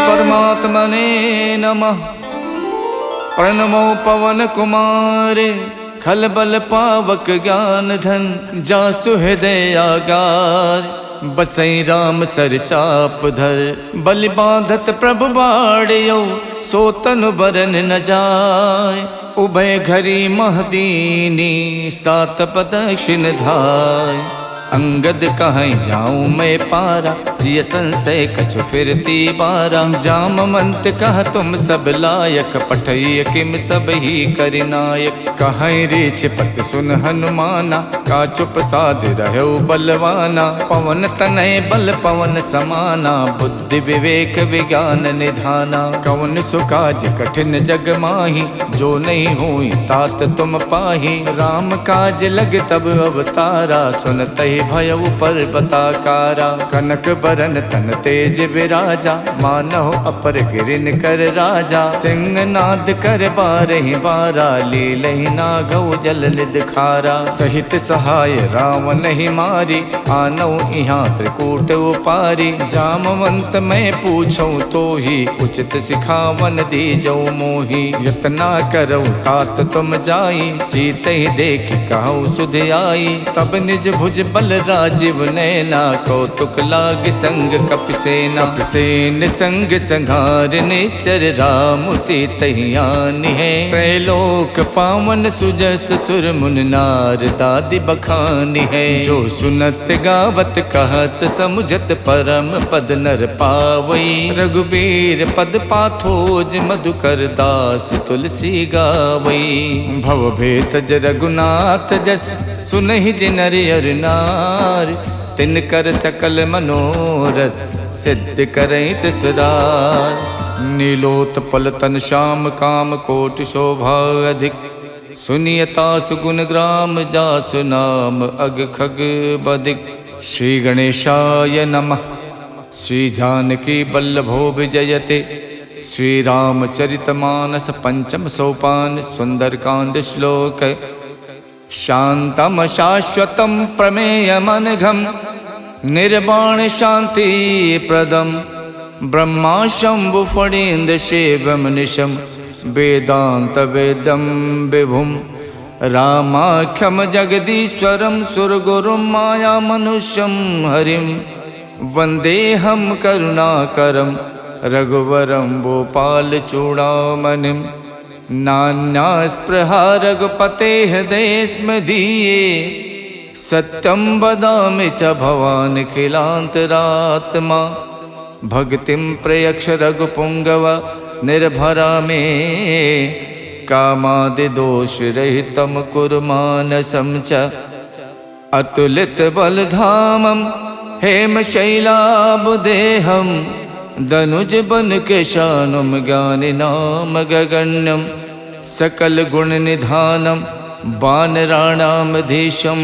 परमात्मने नमः। प्रणमो पवन कुमार खलबल पावक ज्ञान धन जासु हृदय आगार। बसई राम सर चाप धर बलि बांधत प्रभु बाड़ियो सो तनु बरन न जाय। उभय घरी महदीनी सात प्रदक्षिण धाय। अंगद कहीं जाऊं मैं पारा जिय संशय कछु फिरती बारा। जामवंत कह तुम सब लायक पठय किम सब ही करिनायक। कहीं रीच पत सुन हनुमाना का चुप साध रहो बलवाना। पवन तनय बल पवन समाना बुद्धि विवेक विज्ञान निधाना। कवन सुकाज कठिन जग माही जो नहीं हुई तात तुम पाही। राम काज लग तब अवतारा सुनते भयउ पर्वताकारा। कनक बरन तन तेज विराजा मानव अपर गिरिन कर राजा। सिंहनाद कर बारहि बारा लीलहि नागौ जल निध खारा। सहित सहाय रावण ही मारी आनौ इहाँ त्रिकूट उपारी। जामवंत मैं पूछूं तो ही उचित सिखावन दीजौ मोही। यतना करौ तात तुम जाई सीते ही देख कहु सुध आई। तब निज भुज बल राजीव नैना कौतुक लाग संग कपिसेना। कपिसेन संग संघार निश्चर राम सीतहियान है। त्रैलोक पावन सुजस सुर मुन नार दादि बखान है। जो सुनत गावत कहत समुझत परम पद नर पावई। रघुबीर पद पाथोज मधुकर दास तुलसी गावई। भव भेषज रघुनाथ जस सुनहि जिनर अर नार। तिनकर सकल मनोरथ सिद्ध करहित सुधार। नीलोत्पल तन श्याम काम कोटि शोभा अधिक। सुनियता सुगुण ग्राम जासु नाम अग खग बदिक। श्री गणेशाय नमः। श्री जानकी बल्लभो विजयते। श्री रामचरितमानस पंचम सोपान सुंदरकांड श्लोक। शांतम शाश्वतम प्रमेयमनघम निर्वाण शांति प्रदम। ब्रह्मा शंभु फणीन्द्र शिवम निशम वेदांत वेदम विभुम। रामाख्यम जगदीश्वरम सुरगुरुम माया मनुष्यम हरिम। वंदेहम करुणाकरम रघुवरम भोपाल चूड़ामणिम। नान्या स्पृहा रघुपते हृदय स्मदीये। सत्यम वदामि च भवान् खिलान्तरात्मा। भक्तिं प्रयक्ष रघुपुंगव निर्भरा मे। कामादि दोष रहितं कुरु मानसं च। अतुलित बलधामं हेमशैलाबुदेहं। दनुज बन केशानुम ज्ञानि नाम गगण्यम। सकल गुण निधानम वानराणामधीशम।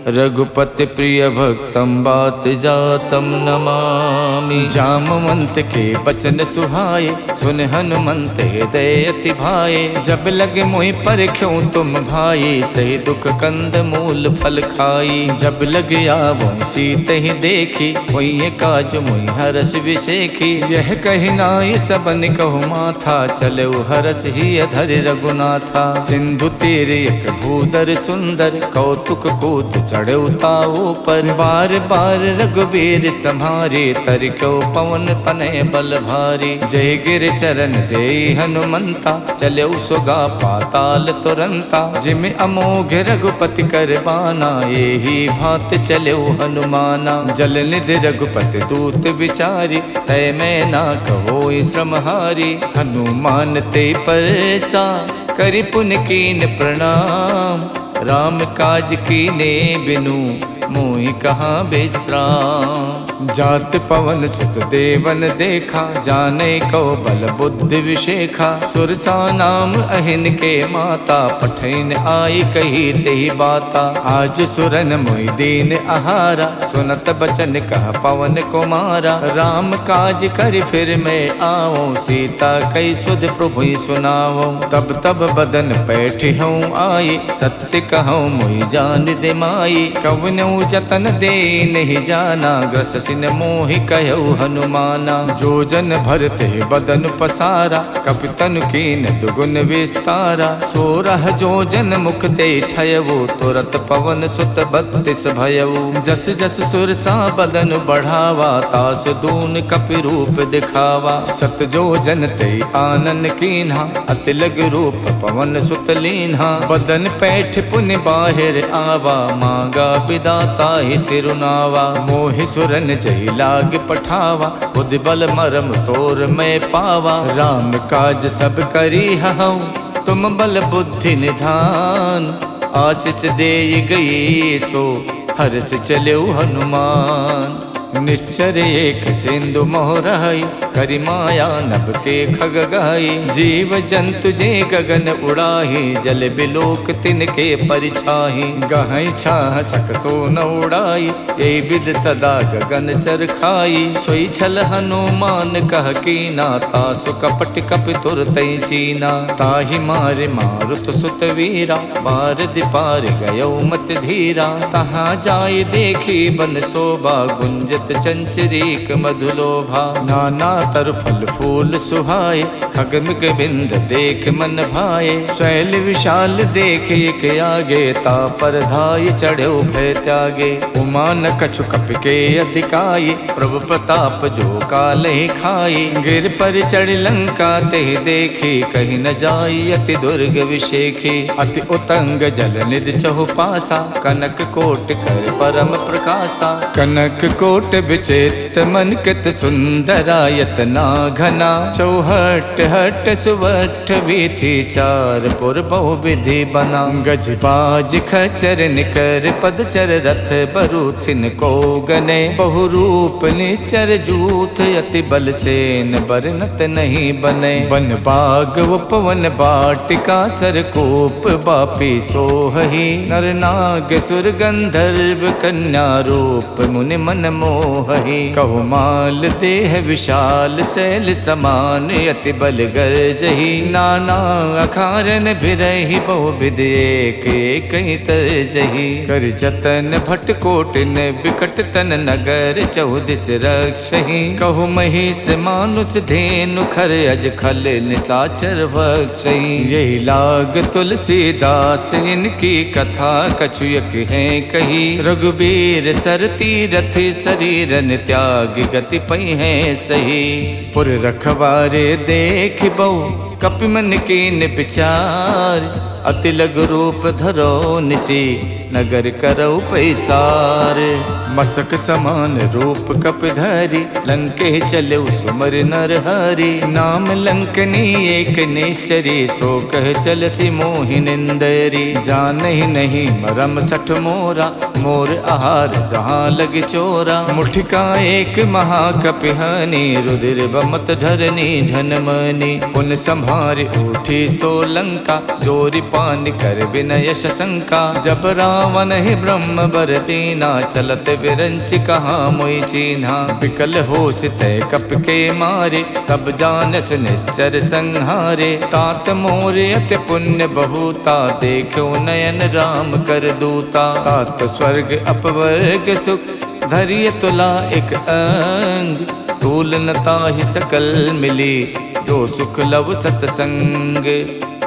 रघुपति प्रिय भक्तम बात जातम नमामि। जामवंत के बचन सुहाए सुन हनुमंत हृदय अति भाए। जब लगे मोहि परख्यों तुम भाई सही दुख कंद मूल फल खाई। जब लग आवो सीत ही देखी वही काज मोहि हरस विशेखी। यह कही नाय सबन कहु माथा चले हरस ही अधर रघुनाथा। सिंधु तीर एक भूधर सुंदर कौतुक कूत चढ़े ताऊ पर। बार बार रघुबीर सम्हारे तरको पवन तनय बल भारी। जय गिर चरण दे हनुमंता चले सुगा पाताल तुरंता। जिम अमोघ रघुपति कर बाना यही भात चले हनुमाना। जल निधि रघुपति दूत विचारी तय मैं ना कहो श्रमहारी। हनुमान ते परसा करि पुन कीन प्रणाम। राम काज कीने बिनु मोहि कहाँ विश्राम। जात पवन सुत देवन देखा जाने को बल बुद्धि विशेखा। सुरसा नाम अहिन के माता पठैन आई कही तेहि बाता। आज सुरन मोहि दीन आहारा सुनत बचन कह पवन कुमारा। राम काज कर फिर मैं आओ सीता कई सुध प्रभु सुनाओ। तब तब बदन बैठी हूँ आई सत्य कहूँ मोहि जान दे माई। कवनौ जतन दे नहीं जाना, ग्रस सिन मोहि कहु हनुमाना। जो जन भरते बदन पसारा, कपितन कीन दुगुन विस्तारा। 16 जो जन मुख ते ठयवो, तुरत पवन सुत 32 भयऊ। जस जस सुरसा बदन बढ़ावा, तास दून कपि रूप दिखावा। 7 जो जन ते आनन कीन्हा, अति लग रूप पवन सुत लीन्हा। बदन पैठ पुन बाहिर आवा, मांगा विदाता ही सिरुनावा। मोहि सुरन जय लाग पठावा, खुद बल मरम तोर मैं पावा। राम काज सब करी हऊँ, तुम बल बुद्धि निधान। आशीष दे गई सो, हर्ष चलो हनुमान। निश्चर एक सिंधु मोहराई, करि माया नभ के खग गाई। जीव जंतु जे गगन उड़ाही, जल बिलोक तिनके परिछाही। गहई छाह सक सो न उड़ाई, ए विद सदा गगन चर खाई। सोई छल हनुमान कह कीना, तासु कपट कपि तुरतै चीना। ताहि मारे मारुत सुत वीरा, बार दिपार गयो मत धीरा। तहाँ जाय देखी बन शोभा, गुंजत चंचरीक मधुलोभा। नाना तर फल फूल सुहाए, खगमिग बिंद देख मन भाए। शैल विशाल देख एक आगे, ता पर धाय चढ़ो भय त्यागे। उमा न कछु कपि के अधिकाई, प्रभु प्रताप जो काले खाई। गिर पर चढ़ लंका ते देखी, कहीं न जाई अति दुर्ग विशेखी। अति उतंग जल निधि चहुपासा, कनक कोट कर परम प्रकाशा। कनक कोट विचित्र मन कित सुंदरायत ना घना। चौहट हट सुवठ वीथी, चार पुर बहु विधि बना। गज बाज खचर निकर पदचर, रथ बरूथिन को गने। बहु रूप निश्चर जूथ, अति बल सेन बरनत नहीं बने। वन बाग उपवन बाटिका, सरकूप बापी सोहही। नर नाग सुर गंधर्व, कन्या रूप मुनि मन मोहही। कहु माल देह विशाल, शैल समान अति बल गर्जही। नाना अखारन बिरही, बहु विध एक एक तरजही। कर जतन भट कोटिन, बिकट तन नगर चौदिस रक्षही। कहु महिष मानुष धेनु, खर अज खल निसाचर भक्षही। यही लाग तुलसीदास, इनकी कथा कछुयक है कही। रघुबीर सरती रथ, शरीरन त्याग गति पई है सही। पुर रखवारे देख बहु, कपि मन कीन विचार। अति लघु रूप धरो निसी, नगर करौ पैसार। मसक समान रूप कपिधरि, लंके चलो सुमर नर हरि। नाम लंकनी एक निश्चरी, सो कह चलसी मोहि निंदरी। जानहि नहीं मरम सठ मोरा, मोर आहार जहाँ लग चोरा। मुठिका एक महाकपिहानी, रुधिर बमत धरनी धनमनी। पुन संभार उठी सो लंका, जोरी पान कर विनय शंका। जब रावण ही ब्रह्म बर दीना, चलत विरंच कहाँ मोई चीन्हा। विकल होश तय कप के मारे, तब जानस निश्चर संहारे। तात मोर अति पुण्य बहुता, देखो नयन राम कर दूता। तात स्वर्ग अपवर्ग सुख, धैर्य तुला एक अंग। तूल नता ही सकल मिली, जो सुख लव सतसंग।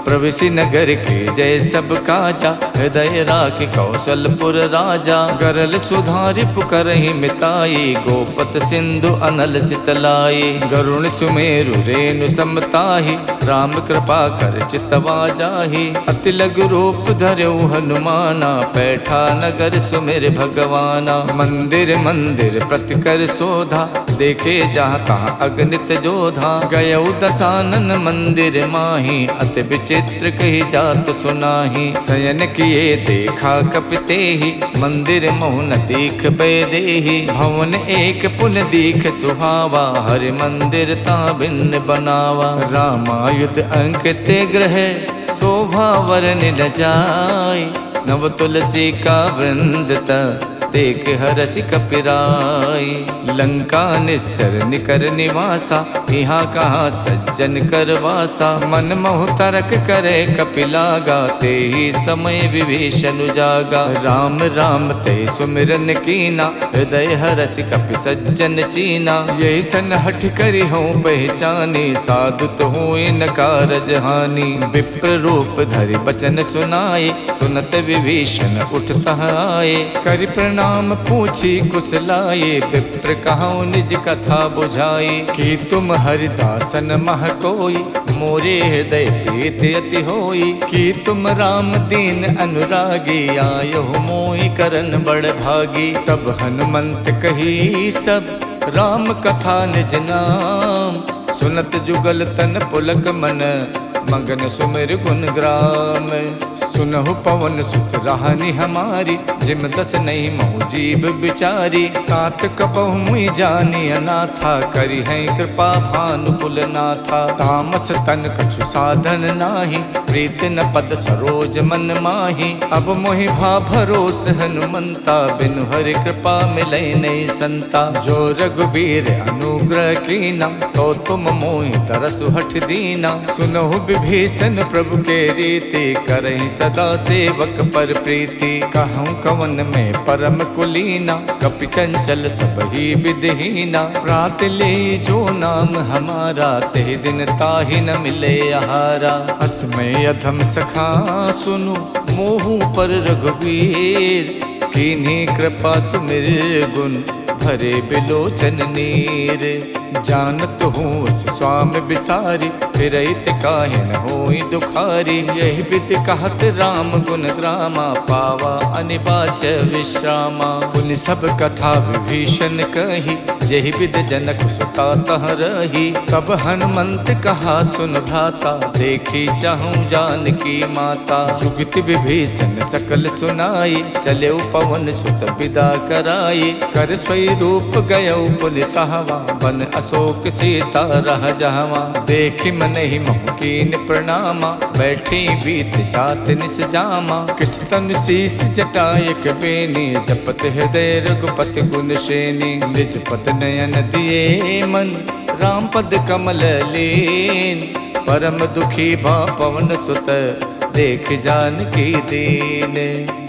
प्रविशि नगर के जय सब काजा, हृदय राख कौशलपुर राजा। गरल सुधारि पुकरहि मिताई, गोपत सिंधु अनल सितलाई। गरुण सुमेरु रेणु समताहि, राम कृपा कर चितवा जाहि। अति लघु रूप धर्यो हनुमाना, पैठा नगर सुमिर भगवाना। मंदिर मंदिर प्रति कर शोधा, देखे जहाँ तहाँ अगणित जोधा। गयौ दसानन मंदिर माही, अति चित्र कही जात सुनाही। शयन किए देखा कपिते ही, मंदिर मोहन दीख बेदेही। भवन एक पुन दीख सुहावा, हरि मंदिर ता भिन्न बनावा। रामायुध अंकित ग्रह, शोभा वरन न जाय। नव तुलसी का वृंद देख हरसि कपिराई। लंका निस्सर निकर निवासा, यहाँ कहाँ सज्जन कर वासा। मन मोह तरक करे कपिलागा, ते ही समय विभीषण जागा। राम राम ते सुमिरन कीना, हृदय हरसि कपि सज्जन चीना। यही सन हठ करी हो पहचानी, साधु तो हुए न कारज हानि। विप्र रूप धरि बचन सुनाए, सुनत विभीषण उठता आए। करि प्रणाम पूछी कुशलाए, विप्र कहूँ निज कथा बुझाई। कि तुम हरिदासन मह कोई, मोरे हृदय प्रीत अति होई। कि तुम राम दीन अनुरागी, आयो मोहि करन बड़ भागी। तब हनुमंत कही सब, राम कथा निज नाम। सुनत जुगल तन पुलक मन, मगन सुमिर गुण ग्राम। सुनहु पवन सुत राहनि हमारी, जिम दस नहीं महु जीव बिचारी। तात कपहु मुई जानी अनाथा, करी है कृपा भानुकुल नाथा। तामस तन कछु साधन नाही, प्रीत न पद सरोज मन माही। अब मोहि भा भरोस हनुमंता, बिनु हरि कृपा मिलै नहीं संता। जो रघुबीर अनुग्रह कीना, तो तुम मोहि तरसु हठ दीना। सुनहु विभीषण प्रभु के रीति, करहि सदा सेवक पर प्रीति। कहूँ कवन में परम कुलीना, कपि चंचल सब ही विधहीना। प्रात ले जो नाम हमारा, ते दिन ताहि न मिले आहारा। असमय अधम सखा सुनु, मोहु पर रघुवीर। कीन्ही कृपा सुमिर गुण, भरे बिलोचन नीर। जानत हूँ उस स्वामी बिसारी, फिरहित काहे न होई दुखारी। यही विधि कहत राम गुण ग्रामा, पावा अनिबाच विश्रामा। पुनि सब कथा विभीषण कही, यही विधि जनक सुता तह रही। तब हनुमंत कहा सुन भ्राता, देखी चाहूँ जानकी माता। जुगत विभीषण सकल सुनाई, चले पवन सुत विदा कराई। कर स्वई रूप गयो पुनितहवा, बन अशोक सीता रह जहवा। देखि मन ही मोह कीन प्रणामा, बैठी बीत जात निस जामा। किछ तन शीस जटायक बेनी, जपत हृदय रघुपति गुण श्रेणी। निज पत नयन दिए मन, राम पद कमल लीन। परम दुखी भा पवन सुत, देख जानकी दीन।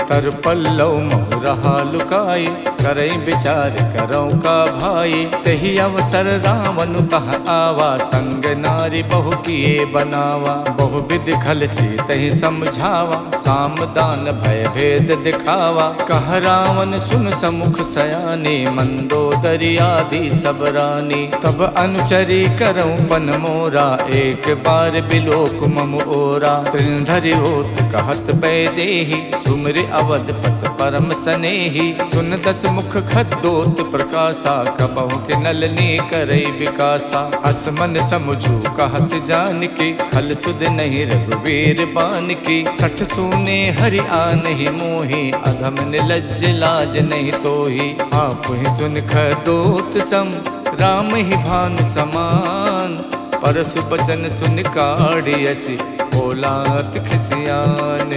तर पल्लव मोह रहा लुकाई, करई विचार करौ का भाई। तही अवसर रावण तह आवा, संग नारी बहु किए बनावा। बहु विधि खल सी तही समझावा, साम दान भय भेद दिखावा। कह रावण सुन समुख सयानी, मंदोदरी आदि सब रानी। तब अनुचरी करौ पन मोरा, एक बार बिलोक मम ओरा। त्रिनधरि होत कहत बैदेही, सुमिर अवधपत परम सनेही। सुन दस मुख खद्दोत प्रकाशा, कबहु के नलनी करई विकासा। असमन समझू कहत जानकी, खल सुध नहीं रघुवीर बानकी। सठ सूने हरि आनहि मोहि, अधम निलज्ज लाज नहीं तोहि। आप ही सुन खद्दोत सम, राम ही भानु समान। परसु बचन सुन काढ़ियसि, बोलात खिसियान।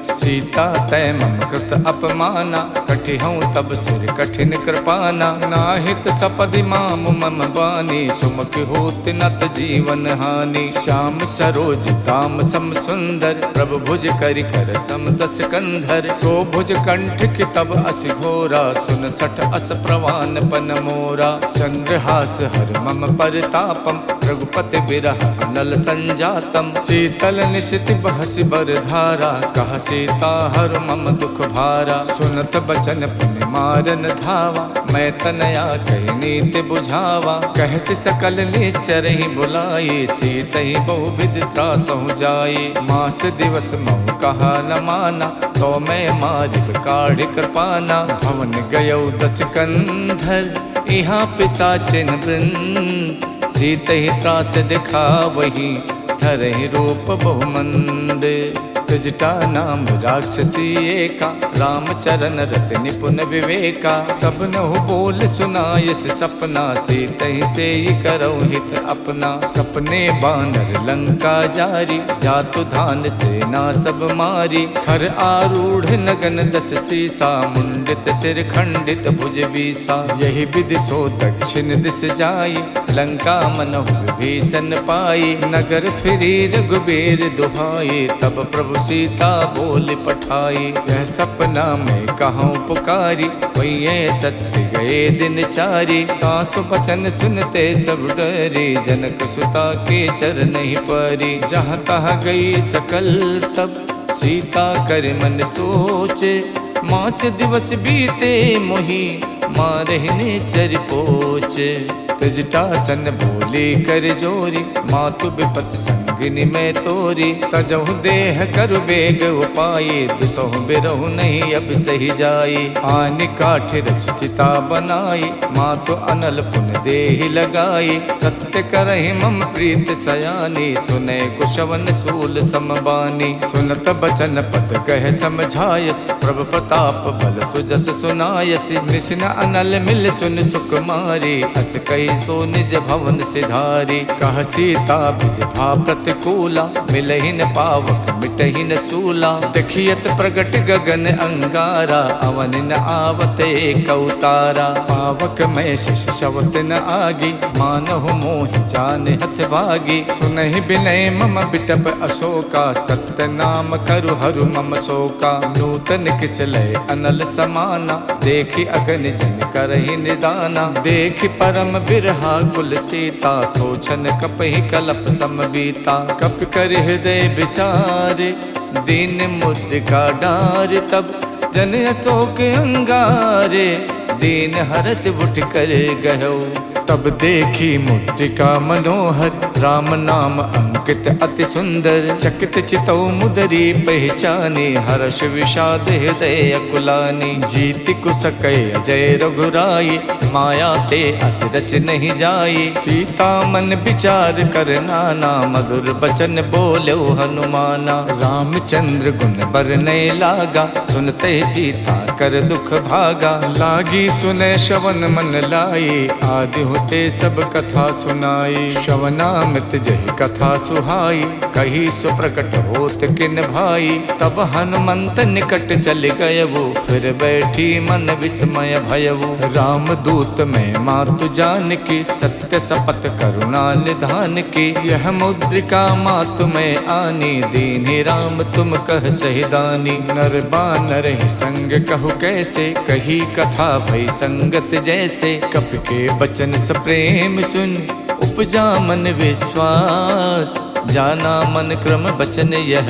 सीता तय मम कृत अपमाना, कठिहऊँ तब सिर कठिन कृपाना। नाहित सपदि माम मम बानी, सुमुख होत नत जीवन हानि। श्याम सरोज दाम सम सुंदर, प्रभु भुज करि कर सम दस कंधर। सो भुज कंठ की तब अस घोरा, सुन सठ अस प्रवान पन मोरा। चंद्रहास हर मम परितापम, रघुपति बिरह अनल संजातम। शीतल निशित बहसि बर धारा, कह सीता हर मम दुख भारा। सुनत बचन पुनि मारन धावा, मैं तनया कही नीति बुझावा। कहसि सकल निश्चर ही बुलाई, सीत ही बहु विधि त्रासहु जाई। मास दिवस महु कहा न माना, तो मैं मारिब काढ़ि कृपाना। भवन गयौ दस कंधर, यहाँ पिशाचिन वृंद। सीत ही त्रास दिखा वही, धरहि रूप बहुमंद। जटा नाम राक्षसी एका, रामचरण रत निपुण विवेका। सबनहु बोल सुनायस सपना, सीतहि से करौ हित अपना। सपने बानर लंका जारी, जातु धान सेना सब मारी। खर आरूढ़ नगन दस सीसा, मुंडित सिर खंडित भुज बीसा। यही विधि सो दक्षिण दिस जाई, लंका मनहु विभीषण पाई। नगर फिरी रघुबीर दुहाई, तब प्रभु सीता बोल पठाई। यह सपना में कहूँ पुकारी, वही सत्य गए दिन चारी। तासु बचन सुनते सब डरी, जनक सुता के चरण ही परी। जहाँ तहाँ गई सकल तब, सीता कर मन सोचे। मास दिवस बीते मोही, मारहिने चर पोचे। तजटासन बोली कर जोरी, मातु विपत संगिनी में तोरी। तजहु देह करु बेग उपाये, दुसहु बिरहु नहीं अब सही जाई। आनि काठ रच चिता बनाई, मातु अनल पुन देहि लगाई। सत्य करहि मम प्रीत सयानी, सुने कुशवन सूल समबानी। सुनत बचन पद कह समझायस, प्रभु प्रताप बल सुजस सुनायस। निसिन अनल मिल सुन सुकुमारी, अस कही सो निज भवन सिधारी। कह सीता विधि प्रतिकूला, मिलहि न पावक मिटहि न सूला। देखियत प्रगट गगन अंगारा, अवन न आवत एक अवतारा। पावक में शिष शवत न आगी, मानहु मोहि जान हथ भागी। सुनहि बिनय मम बिटप अशोका, सत्य नाम करु हरु मम शोका। नूतन किसलय अनल समाना, देखि अगन जन करहि निदाना। देखि परम बिरहा कुल सीता, सोचन कपहि कलप समबीता। कप कर हृदय विचारे, दीन मुद्रिका डार। तब जन अशोक अंगारे, दीन हरस उठ कर गयो। तब देखी मुद्रिका मनोहर, राम नाम अंकित अति सुंदर। चकित चितौ मुदरी पहचानी, हर्ष विषाद हृदय अकुलानी। जीति कुसकय अजय रघुराई, माया ते अस रच नहीं जाई। सीता मन विचार कर नाना, मधुर बचन बोलो हनुमाना। रामचंद्र गुण बरनय लागा, सुनते सीता कर दुख भागा। लागी सुने श्रवण मन लाई, आदि होते सब कथा सुनाई। श्रवणामृत जहि कथा सुहाई, कही सो प्रकट होत किन भाई। तब हनुमंत निकट चल गयवु, फिर बैठी मन विस्मय भयवु। राम दूत में मातु जान की, सत्य शपथ करुणा निधान की। यह मुद्रिका मातु में आनी, दीन्हि राम तुम कह सहिदानी। नर बानर ही संग कहु कैसे, कही कथा भई संगत जैसे। कप के बचन स प्रेम सुन, उपजा मन विश्वास। जाना मन क्रम बचन यह,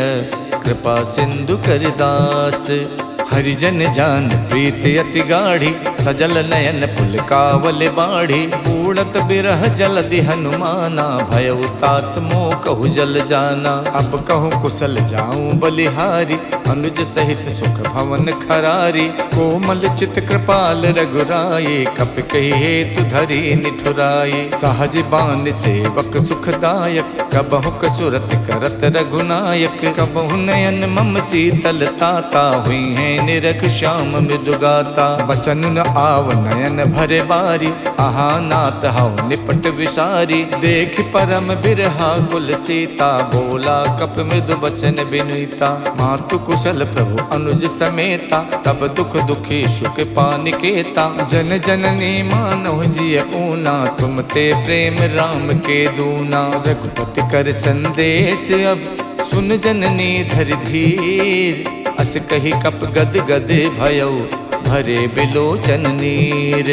कृपा सिंधु कर दास। हरिजन जान प्रीत अति गाढ़ी, सजल नयन पुलकावल बाढ़ी। उड़त बिरह जलधि हनुमाना, भयउ तात मोह कहु जल जाना। अब कहूँ कुशल जाऊं बलिहारी, अनुज सहित सुख भवन खरारी। कोमल चित कृपाल रघुराई, कप कही हेतु धरी निठुराई। सहज बान सेवक सुखदायक, कबहु कसुरत करत रघुनायक। कबहु नयन मम शीतल ताता, हुई है निरख श्याम मृदुगाता। बचन न आव नयन भरे बारी, आहा नाथ हऊ निपट विसारी। देख परम बिरहा कुल सीता, बोला कप मृदु बचन बिनुता। मातु कुशल प्रभु अनुज समेता, तब दुख दुखी सुख पानिकेता। जन जननी मानव जिय ऊना, तुम ते प्रेम राम के दूना। रघुपति कर संदेश अब, सुन जननी धर धीर। अस कही कप गद गद भयउ, भरे बिलोचन नीर।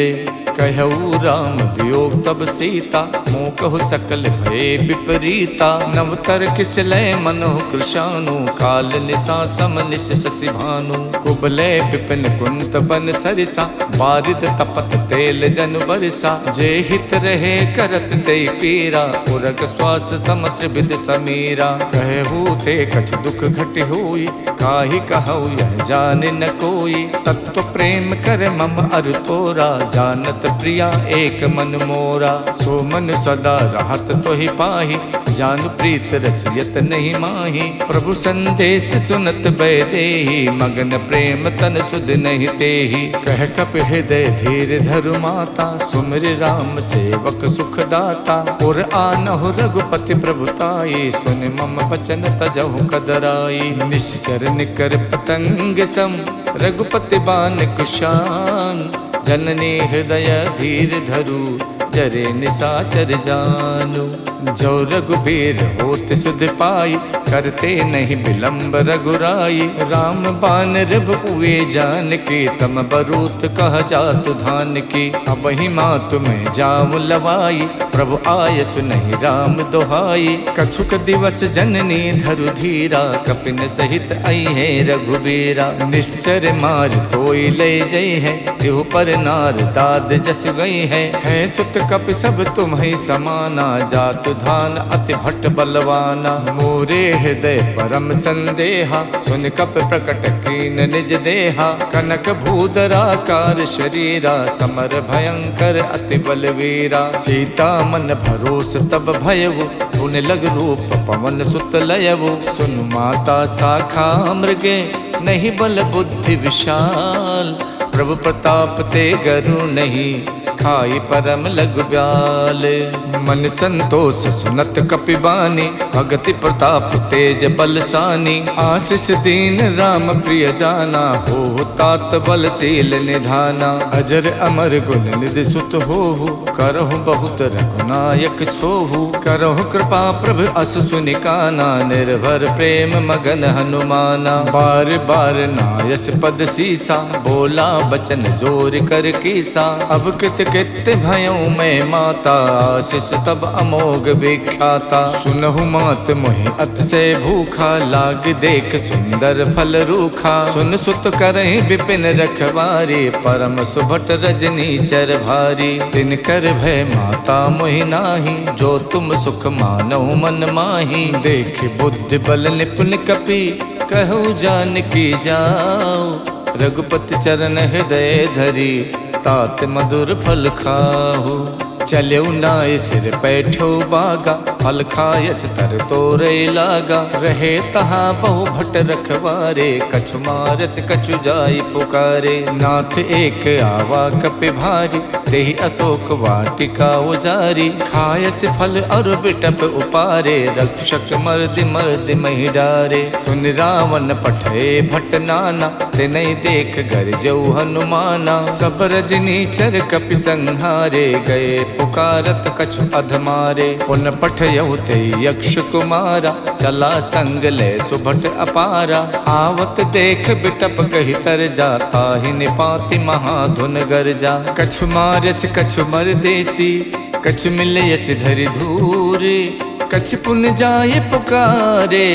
कहऊ राम वियोग तब सीता, मोह कहु सकल भय विपरीता। नवतर किसलय मनोह कृशानु, काल निशा सम निश शशि भानु। कुबलय विपिन कुंत बन सरिसा, बारिद तपत तेल जन बरसा। जे हित रहे करत ते पीरा, उरग श्वास समत्र विद समीरा। कहू ते कछ दुख घट होई, काहि कहऊ यह जाने न कोई। तत्व प्रेम कर मम अर तोरा, जानत प्रिया एक मन मोरा। सो मन सदा रहत तो ही पाही, जानु प्रीत रसियत नहीं माही। प्रभु संदेश सुनत बैदेही, मगन प्रेम तन सुध नहीं तेही। कह कप हृदय धीर धरु माता, सुमिर राम सेवक सुख दाता। और आनहु रघुपति प्रभुताई, सुन मम बचन तजहु कदराई। निश्चर निकर पतंग सम, रघुपति बान कुशान। जननी हृदय धीर धरु, जरे निसाचर जानु। जो रघुबीर होत सुध पाई, करते नहीं विलंब रघुराई। राम बान रिब हुए जान की, तम बरूत कह जातु धान की। अब ही माँ तुम्हें जाम लवाई, प्रभु आय सुनहि राम दोहाई। कछुक दिवस जननी धरु धीरा, कपिन सहित आई है रघुबीरा। निश्चर मार तोई ले जई है, तिहु पर नार दाद जस गई है। सुत कप सब तुम्हें समाना, जातु धान अति भट्ट बलवाना। मोरे हृदय परम संदेहा, सुन कप प्रकट कीन निज देहा। कनक भूधराकार शरीरा, समर भयंकर अति बलवीरा। सीता मन भरोस तब भयउ, पुन लग रूप पवन सुत लयउ। सुन माता शाखा मृगे, नहीं बल बुद्धि विशाल। प्रभु प्रताप ते गरु नहीं, खाई परम लघु ब्याल। मन संतोष सुनत कपिबानी, भगति प्रताप तेज बलसानी। आशीष दीन राम प्रिय जाना, हो तात बलशील निधाना। अजर अमर गुण निधि सुत होहु, करहु बहुत रघुनायक छोहु। करहु कृपा प्रभु अस सुनिकाना, निर्भर प्रेम मगन हनुमाना। बार बार नायस पद सीसा, बोला बचन जोर कर कीसा। अब कित कित भयउ मैं माता, आशीष तब अमोघ विख्याता। सुनहु मात मोहि अतिशय भूखा, लाग देख सुंदर फल रूखा। सुन सुत करहि विपिन रखवारी, परम सुभट रजनी चर भारी। तिन कर भय माता मोहि नाही, जो तुम सुख मानहु मन माही। देख बुद्धि बल निपुण कपि, कहु जानकी जाओ। रघुपति चरण हृदय धरी, तात मधुर फल खाहु। चलऊ नाय सिर पैठो बागा, फल खायच तर तोरे लागा। रहे तहाँ बहु भट रखवारे, कछु मारच कछु जाई पुकारे। नाथ एक आवा कपि भारी, देहि अशोक वाटिका उजारी। खायस फल और बिटप उपारे, रक्षक मर्दि मर्दि महि डारे। सुन रावण पठे भट नाना, तिनहि देख गरजऊ हनुमाना। सब रजनी चर कपि संहारे, गए पुकारत कछु अधमारे। पुन पठयउ ते यक्ष कुमारा, चला संग ले सुभट अपारा। आवत देख बिटप कहि तर जाता, ही निपाति महाधुन गरजा। कछु मारच कछु मरदेसी, कछु मिलयच धरि धूरे। कछु पुन जाय पुकारे,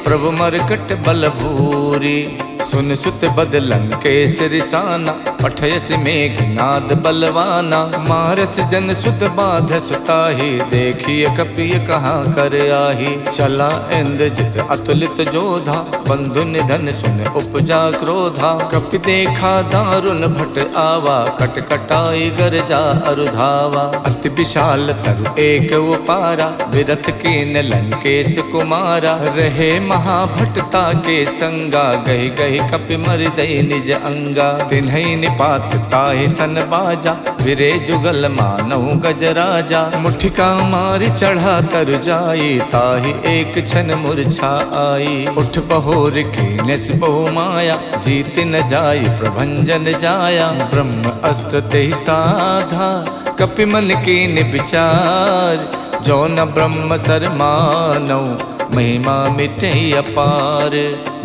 प्रभु मरकट बल भूरी। सुन सुत बदलन के सिरसाना, पठयस मेघनाद बलवाना। मारस जन सुत बाध सुताही, देखिए कपिय कहाँ कर आही। चला इंद्रजित अतुलित जोधा, बंधु निधन सुन उपजा क्रोधा। कपि देखा दारुण भट आवा, कटकटाई गरजा अरुधावा। अति विशाल तरु एक उपारा, विरथ कीन लंकेश कुमारा। रहे महाभटता के संगा, गहि गहि कपि मर दई निज अंगा। तिन्हि निपात ताहि सन बाजा, विरे जुगल मानहु गजराजा। मुठिका मारि चढ़ा तर जाई, ताहि एक क्षण मूर्छा आई। उठ बहोर कीनस बहु माया, जीत न जाई प्रभंजन जाया। ब्रह्म अस्त्र तेहि साधा, कपि मन कीन विचार। जो न ब्रह्म सर मानौ, महिमा मिटे अपार।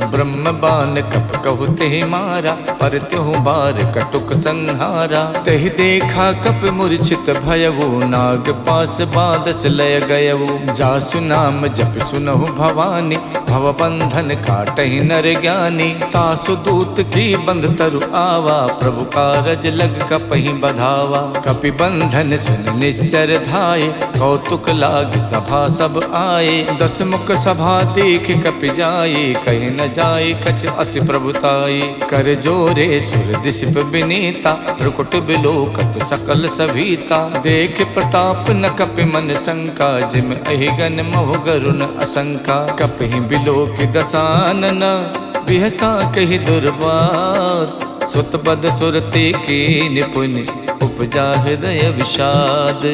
ब्रह्म बान कप कहु तेहि मारा, पर त्यों बार कटुक संहारा। तेहि देखा कप मूर्छित भयउ, नाग पास बादस लय गयउ। जासु नाम जप सुनहु भवानी, भव बंधन काटहि नर ज्ञानी। तासु दूत की बंध तरु आवा, प्रभु कारज लग कपहि बधावा। कपि बंधन सुन निश्चर धाये, कौतुक लाग सभा सब आए। दस मुख सभा देख कपि जाई, कहीं न जाई कछ अति प्रभुताई। कर जोरे सुर दिशप विनीता, भ्रुकुट बिलोकत सकल सभीता। देख प्रताप न कपि मन शंका, जिम अहिगन महु गरुण असंका। कपहि बिलोक दसानन, बिहसा कहि दुर्बात। सुत बद सुरते की निपुण, उपजा हृदय विषाद।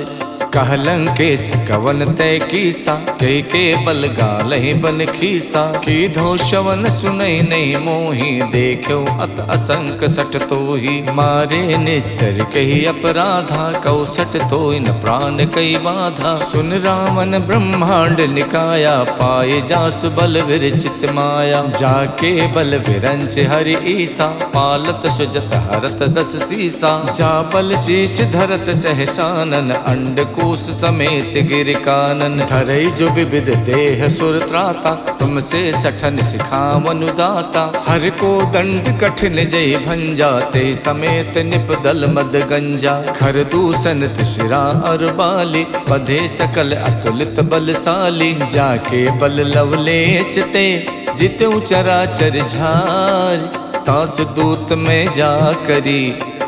कहलंकेश कवन तय कीसा, के बल गालहि बन खीसा। की धो शवन सुनई नहीं मोही, देखो अत असंक सट तोही। मारे निश्चर कही अपराधा, कौसट तोय न प्राण कई बाधा। सुन रावण ब्रह्मांड निकाया, पाए जासु बल विरचित माया। जाके बल विरंच हरि ईसा, पालत सुजत हरत दस सीसा। जा बल शीश धरत सहसानन, अंड कोश समेत गिर कानन। धरई जो विविध देह सुर त्राता, तुमसे सठन सिखावन दाता। हर को दंड कठिन जय भंजा, ते समेत निप दल मद गंजा। खर दूषण शिरा और बाली, बधे सकल अतुलित बलशाली। जाके बल लवलेश ते, जितु चराचर झार। तासु दूत में जा करी,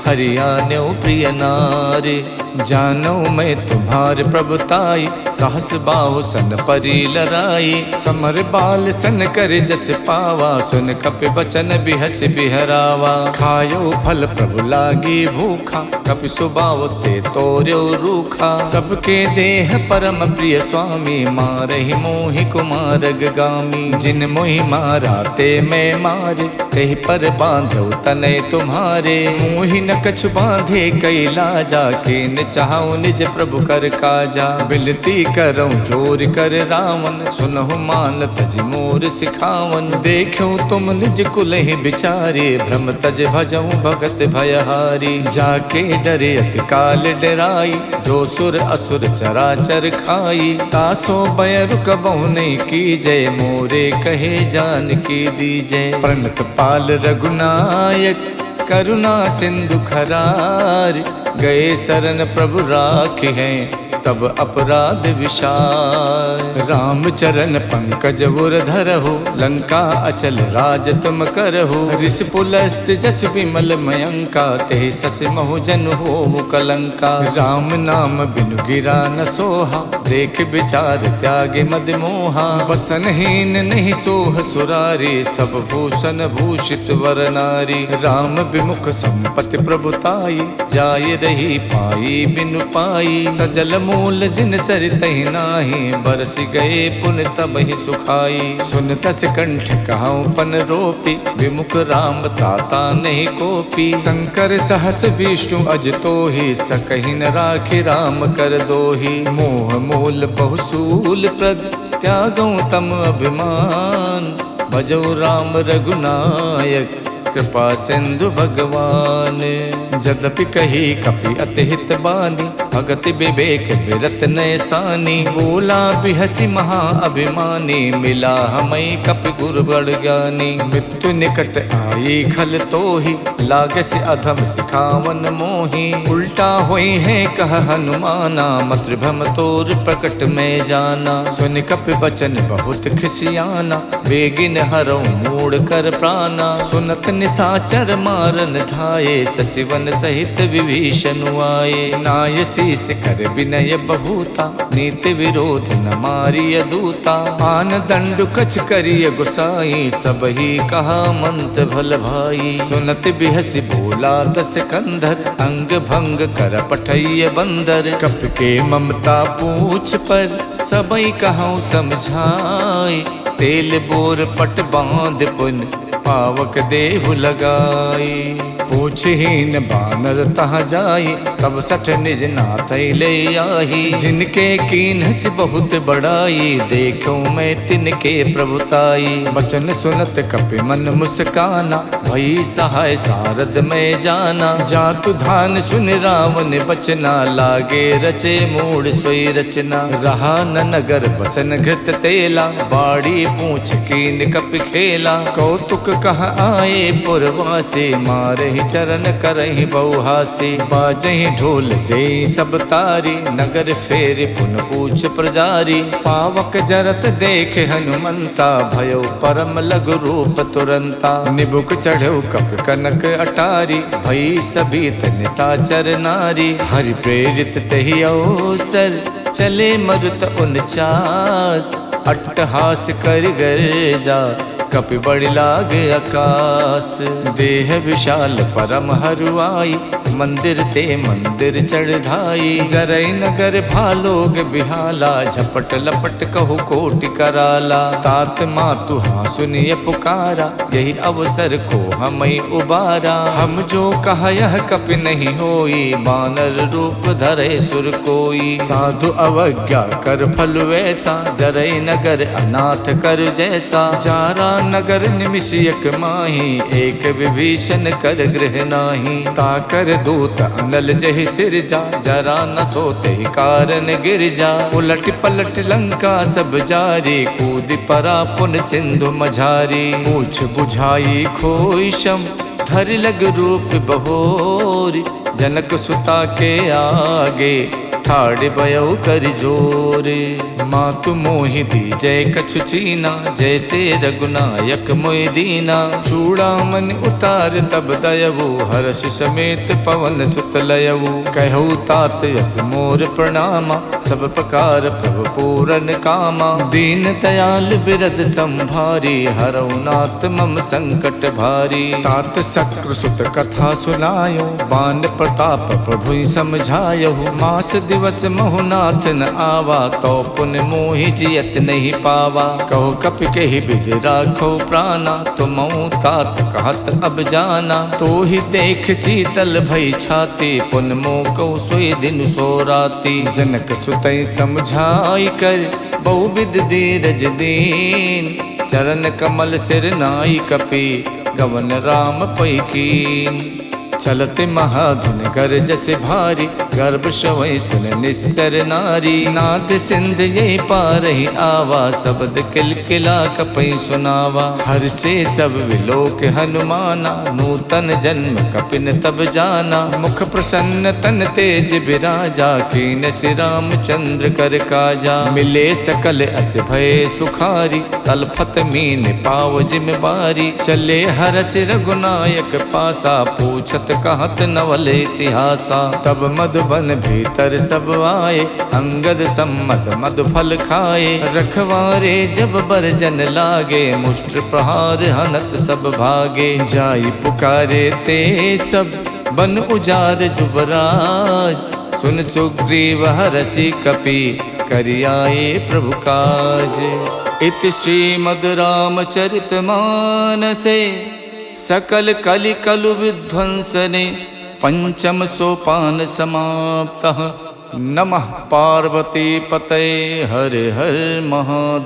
हरियाण्यो प्रिय नारी। जानो मैं तुम्हार प्रभुताई, सहस बाहु सन परी लराई। समर बाल सन कर जस पावा, सुन कपि बचन बिहस बिहरावा। खायो फल प्रभु लागी भूखा, कपि सुबाव ते तोर्यो रूखा। सबके देह परम प्रिय स्वामी, मारहि मोहि कुमारग गामी। जिन मोहि मारा ते मैं मारे, तेहि पर बांधो तनय तुम्हारे। मोहि न कछु बांधे कई लाजा, के चाहूं निज प्रभु कर काजा। बिनती करऊं जोर कर रावण, सुनहु मान तज मोर सिखावन। देखूं तुम निज कुल ही बिचारे, भ्रम तज भजऊं भगत भयहारी। जाके डरे अति काल डराई, जो सुर असुर चराचर खाई। तासो भय रुकबहु नहीं कीजय, मोरे कहे जान की दीजय। प्रणत पाल रघुनायक, करुणा सिंधु खरार। गए शरण प्रभु राखे हैं, तब अपराध विशाल। राम चरण पंकज उर धरहु, लंका अचल राज तुम करहु। ऋष पुलस्त जस विमल मयंका, ते सस महु जन हो मुकलंका। राम नाम बिनु गिरा न सोहा, देख विचार त्यागे मद मोहा। वसनहीन नहीं सोह सुरारी, सब भूषण भूषित वर नारी। राम विमुख संपत्ति प्रभुताई, जाय रही पाई बिनु पाई। सजल मूल जिन सरितहि नाही, बरस गए पुन तब ही सुखाई। सुन तस कंठ कहाऊं पन रोपी, विमुख राम ताता नहीं कोपी। शंकर सहस विष्णु अज तोहि, सकहि न राखि राम कर दोहि। मोह मूल बहुसूल प्रद, त्यागऊं तम अभिमान। भजौ राम रघुनायक, कृपा सिंधु भगवान। जदपि कही कपि अति हित बानी, भगति विवेक बिरत नैसानी। बोला बिहसी महा अभिमानी, मिला हमें कपि गुरु बड़ ज्ञानी। मृत्यु निकट आई खल तोहि, लागस अधम सिखावन मोहि। उल्टा होई है कह हनुमाना, मातृभम तोर प्रकट में जाना। सुन कपि बचन बहुत खिसियाना, बेगिन हरऊं मूड़ कर प्राणा। सुनत निसाचर मारन धाये, सचिवन सहित विभीषण आए। नाय शीस कर विनय बहुता, नीति विरोध न मारिय दूता। आन दंडु कछ करिय गुसाई, सब ही कहा मंत भल भाई। सुनत बिहसी बोला दस कंधर, अंग भंग कर पठैय बंदर। कप के ममता पूछ पर, सबई कहूँ समझाई। तेल बोर पट बांध पुन, पावक देहु लगाई। पूछहीन बानर तहाँ जाई, तब सठ निज नाथ ले आही। जिनके कीन्हस बहुत बड़ाई, देखूं मैं तिनके प्रभुताई। बचन सुनत कपि मन मुस्काना, भई सहाय सारद में जाना। जातु धान सुन रावण बचना, लागे रचे मूड सोई रचना। रहा न नगर बसन घृत तेला, बाड़ी पूछ कीन कपि खेला। कौतुक कह आए पुरवासे, मारहि चरण करहि बहुहासी। बाजहि ढोल दे सब तारी, नगर फेर पुन पूछ प्रजारी। पावक जरत देख हनुमंता, भयो परम लघु रूप तुरंता। निबुक चढ़ो कप कनक अटारी, भई सभीत निशाचर नारी। हरि प्रेरित तहि अवसर, चले मरुत 49। अट्टहास कर गर्जा, कपि बड़ि लाग आकाश। देह विशाल परम हरुआई, मंदिर ते मंदिर चढ़ाई। जरई नगर भालोग बिहाला, झपट लपट कहु कोटि कराला। तात मातु हाँ सुनिय पुकारा, यही अवसर को हमई उबारा। हम जो कहा यह कपि नहीं होई, बानर रूप धरे सुर कोई। साधु अवज्ञा कर फल वैसा, जरई नगर अनाथ कर जैसा। जारा नगर निमिषयक माही, एक विभीषण कर गृह नाही। ताकर दूत अनल जहि सिरजा, जरा न सोते कारण गिर जा। उलट पलट लंका सब जारी, कूद परा पुन सिंधु मझारी। पूछ बुझाई खोई शम, धर लग रूप बहोरी। जनक सुता के आगे, ठाड़ भयो कर जोरे। मातु मोहि दीजय कछु चीना, जैसे रघुनायक मोहि दीना। चूड़ामन उतार तब दयवु, हर्ष समेत पवन सुत लयवु। कहु तात यस मोर प्रणामा, सब प्रकार प्रभु पूरन कामा। दीन दयाल बिरद संभारी, हरऊ नाथ मम संकट भारी। तात शक्रु सुत कथा सुनायो, बान प्रताप प्रभु समझायो। मास दिवस महुनाथ न आवा, तो पुन मोहि जियत नहीं पावा। कहो कपि कहि विधि राखो प्राणा, तुम तात कहत अब जाना। तो ही देख शीतल भई छाती, पुन मोह कौ सोई दिन सो राती। जनक सुतई समझाई कर, बहुविध धीरज दीन। चरण कमल सिर नाई कपि, गवन राम पै कीन। चलते महाधुन गरजस भारी, गर्भ शवै सुन निस्तर नारी। नाद सिंध ये पारहि आवा, शब्द किलकिला कपै सुनावा। हर्षे सब विलोक हनुमाना, नूतन जन्म कपिन तब जाना। मुख प्रसन्न तन तेज बिराजा, कीन श्री रामचंद्र कर काजा। मिले सकल अति भय सुखारी, तलफत मीन पाव जिम बारी। चले हरस रघुनायक पासा, पूछत कहत नवल इतिहासा। तब मधुबन भीतर सब आए, अंगद सम्मत मधु फल खाए। रखवारे जब बरजन लागे, मुष्ट प्रहार हनत सब भागे। जाई पुकारे ते सब, बन उजार जुबराज। सुन सुग्रीव हरषि कपि, करियाए प्रभु काज। इति श्रीमद् रामचरित मानसे, सकल कलि कलु विध्वंसने। पंचम सोपान समाप्तः। नमः पार्वती पतये, हर हर महादेव।